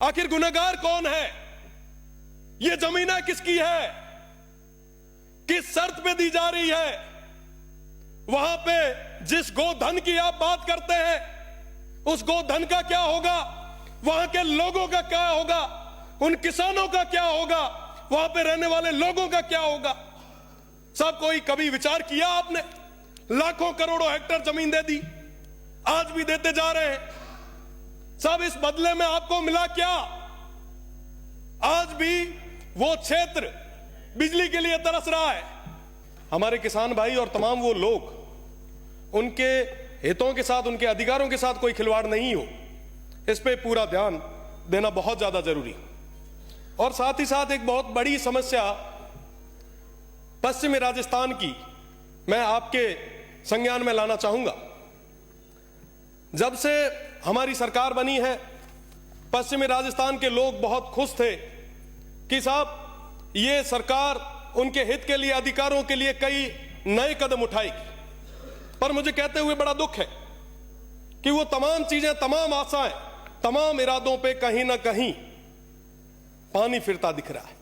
आखिर गुनहगार कौन है? ये जमीनें किसकी है? किस शर्त पे दी जा रही है? वहां पे जिस गोधन की आप बात करते हैं, उस गोधन का क्या होगा? वहां के लोगों का क्या होगा? उन किसानों का क्या होगा? वहां पे रहने वाले लोगों का क्या होगा? सब कोई कभी विचार किया आपने? लाखों करोड़ों हेक्टेयर जमीन दे दी, आज भी देते जा रहे हैं। सब इस बदले में आपको मिला क्या? आज भी वो क्षेत्र बिजली के लिए तरस रहा है। हमारे किसान भाई और तमाम वो लोग, उनके हितों के साथ, उनके अधिकारों के साथ कोई खिलवाड़ नहीं हो, इस पे पूरा ध्यान देना बहुत ज्यादा जरूरी है। और साथ ही साथ एक बहुत बड़ी समस्या पश्चिमी राजस्थान की मैं आपके संज्ञान में लाना चाहूंगा। जब से हमारी सरकार बनी है, पश्चिमी राजस्थान के लोग बहुत खुश थे कि साहब ये सरकार उनके हित के लिए, अधिकारों के लिए कई नए कदम उठाएगी। पर मुझे कहते हुए बड़ा दुख है कि वो तमाम चीजें, तमाम आशाएं, तमाम इरादों पे कहीं ना कहीं पानी फिरता दिख रहा है।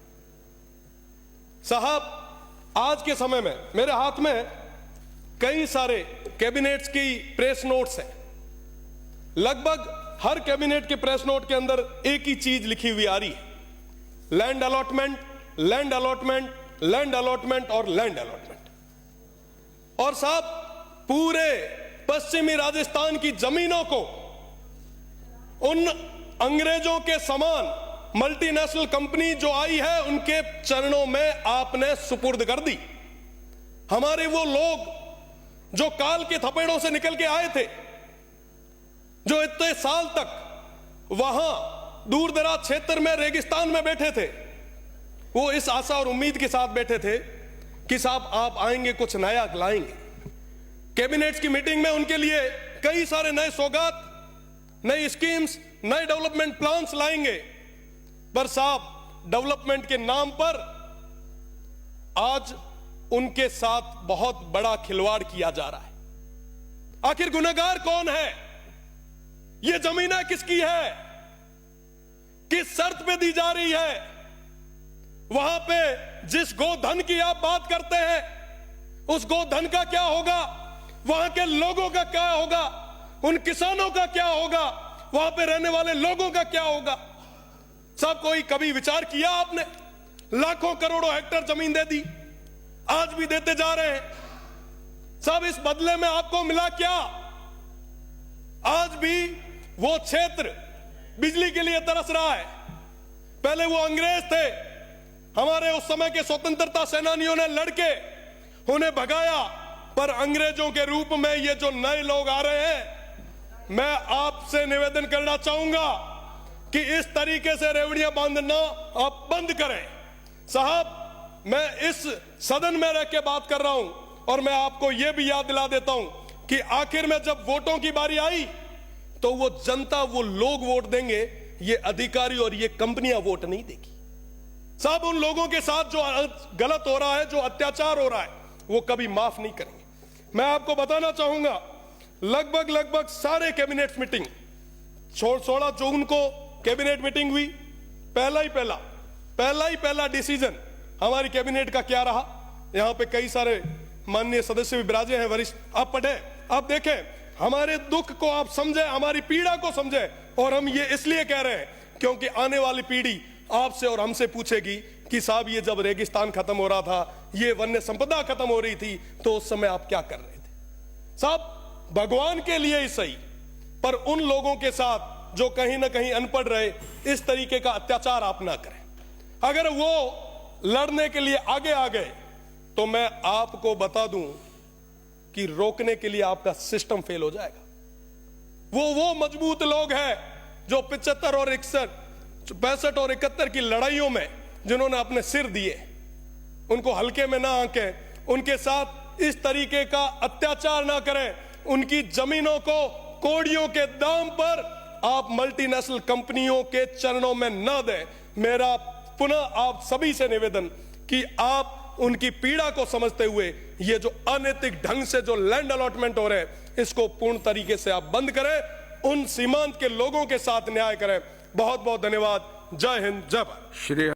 साहब, आज के समय में मेरे हाथ में कई सारे कैबिनेट्स की प्रेस नोट्स हैं। लगभग हर कैबिनेट के प्रेस नोट के अंदर एक ही चीज लिखी हुई आ रही है, land allotment, land allotment, land allotment और लैंड अलॉटमेंट। और साहब, पूरे पश्चिमी राजस्थान की जमीनों को उन अंग्रेजों के समान मल्टीनेशनल कंपनी जो आई है, उनके चरणों में आपने सुपुर्द कर दी। हमारे वो लोग जो काल के थपेड़ों से निकल के आए थे, जो इतने साल तक वहां दूर दराज क्षेत्र में, रेगिस्तान में बैठे थे, वो इस आशा और उम्मीद के साथ बैठे थे कि साहब आप आएंगे, कुछ नया लाएंगे। कैबिनेट्स की मीटिंग में उनके लिए कई सारे नए सौगात, नई स्कीम्स, नए डेवलपमेंट प्लान्स लाएंगे। पर साहब, डेवलपमेंट के नाम पर आज उनके साथ बहुत बड़ा खिलवाड़ किया जा रहा है। आखिर गुनहगार कौन है? ये जमीनें किसकी है? किस शर्त पे दी जा रही है? वहां पे जिस गोधन की आप बात करते हैं, उस गोधन का क्या होगा? वहां के लोगों का क्या होगा? उन किसानों का क्या होगा? वहां पे रहने वाले लोगों का क्या होगा? सब कोई कभी विचार किया आपने? लाखों करोड़ों हेक्टेयर जमीन दे दी, आज भी देते जा रहे हैं। सब इस बदले में आपको मिला क्या? आज भी वो क्षेत्र बिजली के लिए तरस रहा है। पहले वो अंग्रेज थे, हमारे उस समय के स्वतंत्रता सेनानियों ने लड़के उन्हें भगाया, पर अंग्रेजों के रूप में ये जो नए लोग आ रहे हैं, मैं आपसे निवेदन करना चाहूंगा कि इस तरीके से रेवड़ियां बांधना आप बंद करें। साहब, मैं इस सदन में रह के बात कर रहा हूं, और मैं आपको यह भी याद दिला देता हूं कि आखिर में जब वोटों की बारी आई, तो वो जनता, वो लोग वोट देंगे, ये अधिकारी और ये कंपनियां वोट नहीं देगी। साहब, उन लोगों के साथ जो गलत हो रहा है, जो अत्याचार हो रहा है, वो कभी माफ नहीं करेंगे। मैं आपको बताना चाहूंगा, लगभग सारे कैबिनेट मीटिंग, 16 जून को कैबिनेट मीटिंग हुई। पहला ही पहला डिसीजन हमारी कैबिनेट का क्या रहा? यहां पे कई सारे माननीय सदस्य भी विराजे हैं, वरिष्ठ, आप पढ़े, आप देखें, हमारे दुख को आप समझे, हमारी पीड़ा को समझे। और हम ये इसलिए कह रहे हैं क्योंकि आने वाली पीढ़ी आपसे और हमसे पूछेगी कि साहब, ये जब रेगिस्तान खत्म हो रहा था, ये वन्य संपदा खत्म हो रही थी, तो उस समय आप क्या कर रहे थे? साहब, भगवान के लिए ही सही, पर उन लोगों के साथ जो कहीं ना कहीं अनपढ़ रहे, इस तरीके का अत्याचार आप ना करें। अगर वो लड़ने के लिए आगे आ गए, तो मैं आपको बता दूं कि रोकने के लिए आपका सिस्टम फेल हो जाएगा। वो मजबूत लोग हैं जो 75 और 61, 65 और 71 की लड़ाइयों में जिन्होंने अपने सिर दिए, उनको हल्के में ना आंकें, उनके साथ इस तरीके का अत्याचार ना करें। उनकी जमीनों को कोड़ियों के दाम पर आप मल्टीनेशनल कंपनियों के चरणों में न दें। मेरा पुनः आप सभी से निवेदन कि आप उनकी पीड़ा को समझते हुए ये जो अनैतिक ढंग से जो लैंड अलॉटमेंट हो रहे हैं, इसको पूर्ण तरीके से आप बंद करें, उन सीमांत के लोगों के साथ न्याय करें। बहुत बहुत धन्यवाद। जय हिंद, जय भारत। श्री